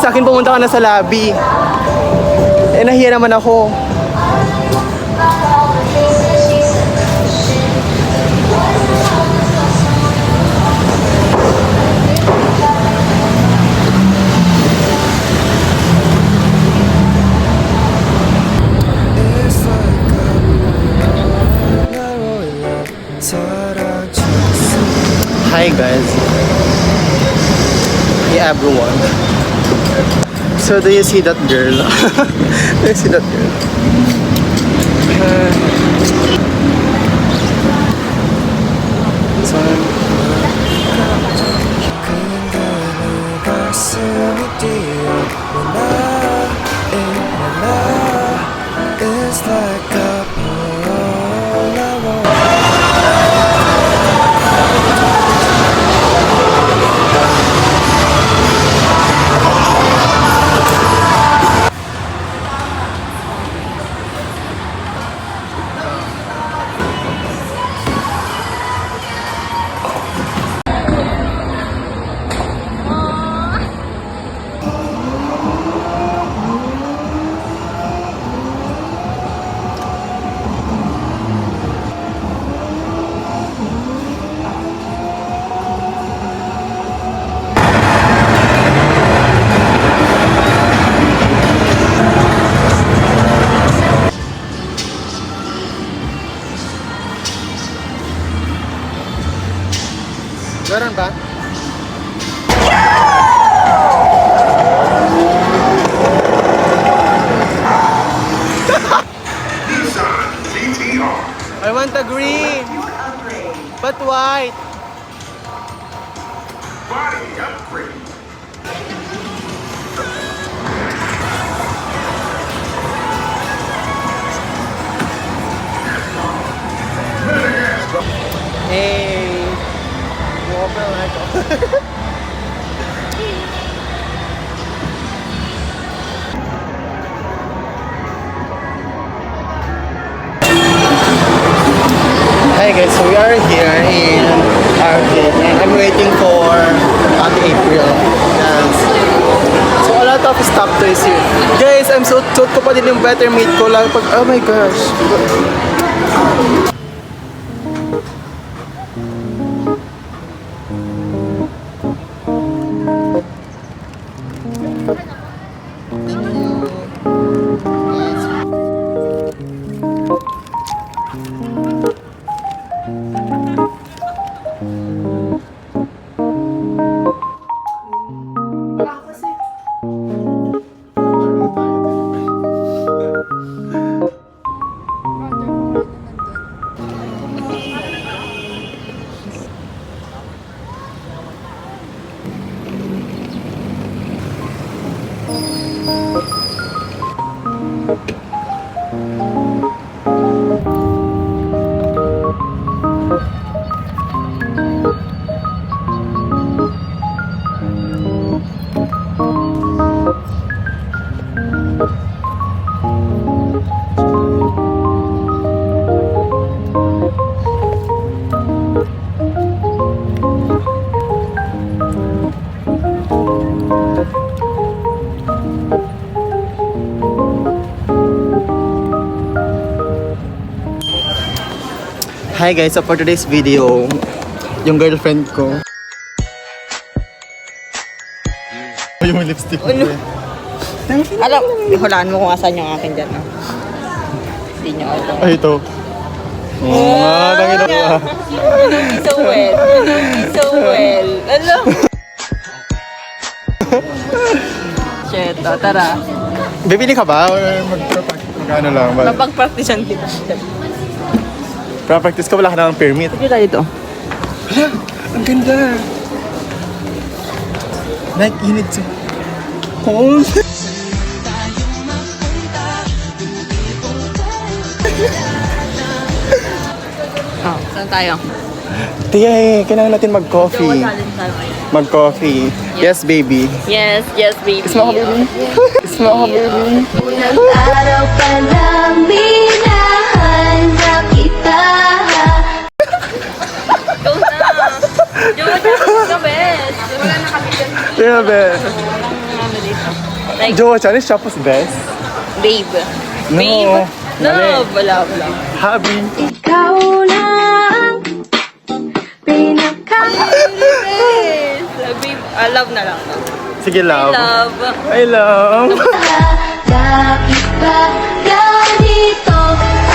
sa akin, pumunta ka na sa lobby. Eh, nahiya naman ako. Hi guys. Hey everyone. So do you see that girl? Do you see that girl? Meron ba? Nissan GT-R. I want the green. But white. Body upgrade. Hey. Wobble na ito. Hi guys, so we are here in Arcade and I'm waiting for Ate April. Yes. So a lot of stock toys here. Guys, I'm so suit ko pa din yung better meat ko lang pag, oh my gosh. Hi guys, so for today's video, yung girlfriend ko. Yung lipstick ko. Alam, hulaan mo kung asan yung akin dyan. No? Hindi nyo alam. Ay, ito. Oo nga, tangin ako. You know me so well. You know me so well. Alam. Shit, tara. Bibili ka ba? Or mag-ano lang? Mapag-practicean kita. Pra-practice ka, wala ka na ng permit. Sige tayo ito. Hala, ang ganda. Like, you need to hold. Oh, saan tayo? Tiya, kailangan natin mag-coffee. Mag-coffee. Yes, baby. Yes, yes, baby. Kiss mo ako, baby. Kiss mo ako, baby. Unang araw pa lang minahanap kita. Ikaw na. Yung ka, best. Wala na kami dyan. Tiya, be. Walang ano dito. Like, Jowa Chan is Shop's best. babe. No, Babe? mali. Love, love, love. Hubby. Ikaw lang pinaka Yes! Babe, love na lang. Sige, love. Love. I love. Bakit ba ganito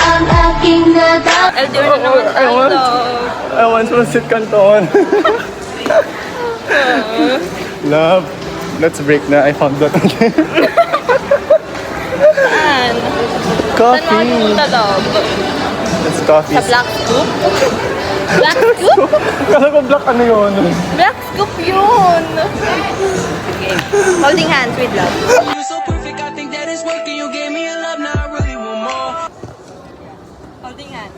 ang aking nadam? LDR na naman I want- tayo. I want to sit canton. Love. Let's break na. I found that. Saan? Saan Coffee. nakapunta, love? It's coffee. Sa Black Scoop? Black Scoop? Kala ko black ano yun. Black Scoop yun! Okay. Holding hands with love. You're so perfect, I think that it's working. You gave me a love, now I really want more. Holding hands.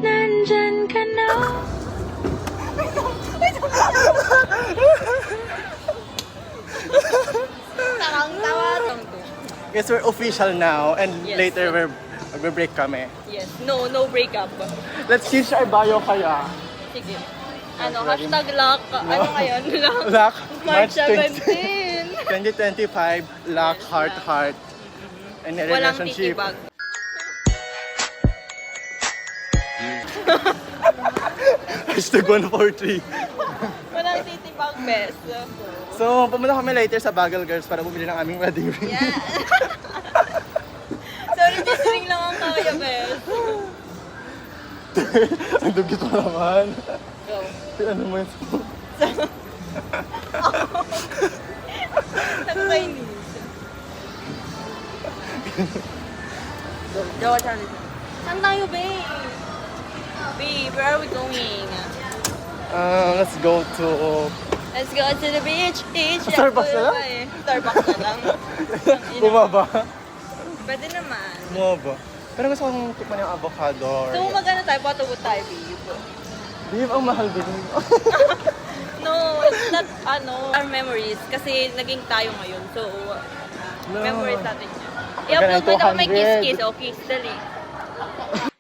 Nandyan ka na. Takang-tawa. Guess we're official now and Yes. later we're break kami. Yes. No, no breakup. Let's change our bio kaya. Sige. Ano, hashtag lock. Ano ngayon? Lock. Lock. March 20 17. 2025. Lock, heart, heart. And a Walang relationship. titibag. Hashtag 143. Walang titibag, best. So, pumunta kami later sa Bagel Girls para bumili ng aming wedding ring. Yeah. Sorry, just ring lang ang kaya, best. Ang dugit mo naman. Go. Ano mo yun? Ano ba yun? Jowa Charlie. Saan tayo, babe? Babe, where are we going? Let's go to... Let's go to the beach. Starbucks na lang? Starbucks na lang. Bumaba. Pwede naman. Bumaba. Pero gusto kong tikman yung avocado. So, magano tayo? Patubot tayo, babe. Babe, ang mahal din. No, it's not, our memories. Kasi naging tayo ngayon. So, memories natin yun. I-upload mo daw may 200. kiss-kiss. O, kiss, dali.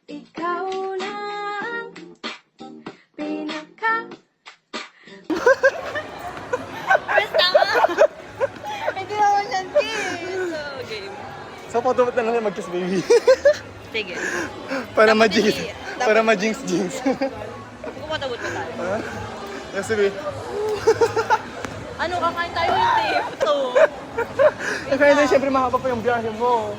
Ikaw lang pinaka Basta nga! Hindi naman yan kiss. So, game. So, patubot na lang yung mag-kiss, baby. Sige. Para Dapat ma-jinx. hindi. Para ma-jinx-jinx. Kung matabot na tayo. Kasi, baby. Ano, kakain tayo hindi. Ito. Kaya hindi, syempre mahaba pa yung biyahe mo.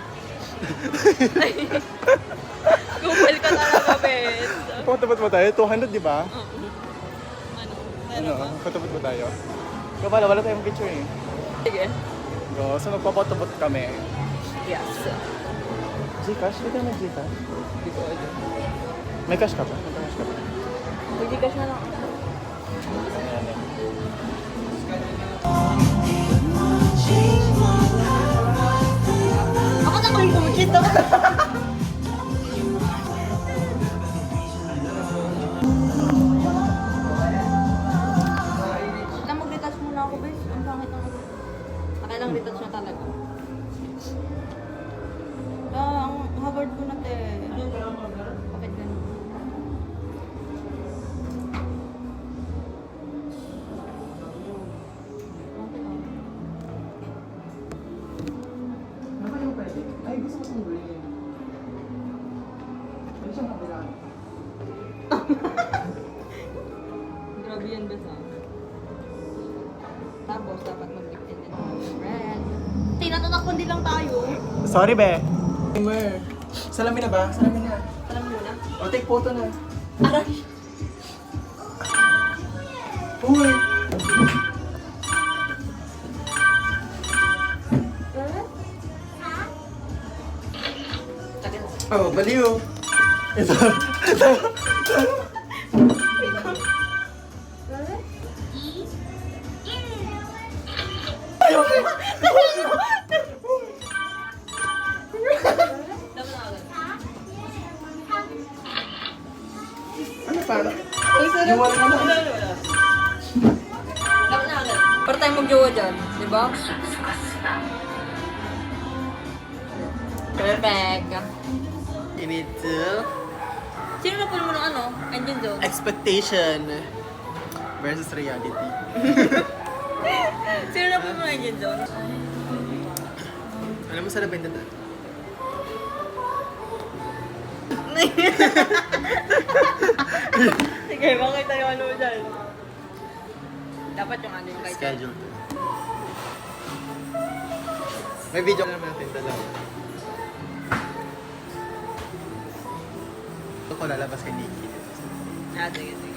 Gupal ka talaga, bes. Patubot mo tayo? 200, di ba? Ano? Ano? Patubot mo tayo? Kapala, wala tayong picture eh. Sige. Go, so magpapatubot kami. Yes. Gcash? Hindi ka may Gcash? Hindi ko alam. May cash ka ba? May cash ka ba? Mag-Gcash na lang. Ayan eh. Ako na kung kumikita. Lang mag-retouch muna ako, bes. Ang pangit ng ano. Nakailang retouch na talaga. Ang Howard ko na, te. Bakit ganun? Ay, gusto ko itong green. Pwede siyang kabila. Grabe yan, bes, ah. Tapos, dapat mag-giftin din ng red. Tinatanak kundi lang tayo. Sorry, be. Timer. Salamin na ba? Salamin na. Alam mo na. O, take photo na. Aray! Uy! Tagal. Oh, baliw. Ito. Ayaw. Ano pa? Yung wala na. Dapat na agad. Para tayo mag-jowa dyan, di ba? Perfect. You need to... Sino na puno mo ng ano? Engine zone? Expectation versus reality. Sino na puno mo ng engine zone? Alam mo, sarap yung dada. Sige, makita yung ano mo dyan. Dapat yung ano yung kahit. Schedule to. May video naman natin dalawa. Ito ko lalabas kay Nikki. Ah, sige, sige.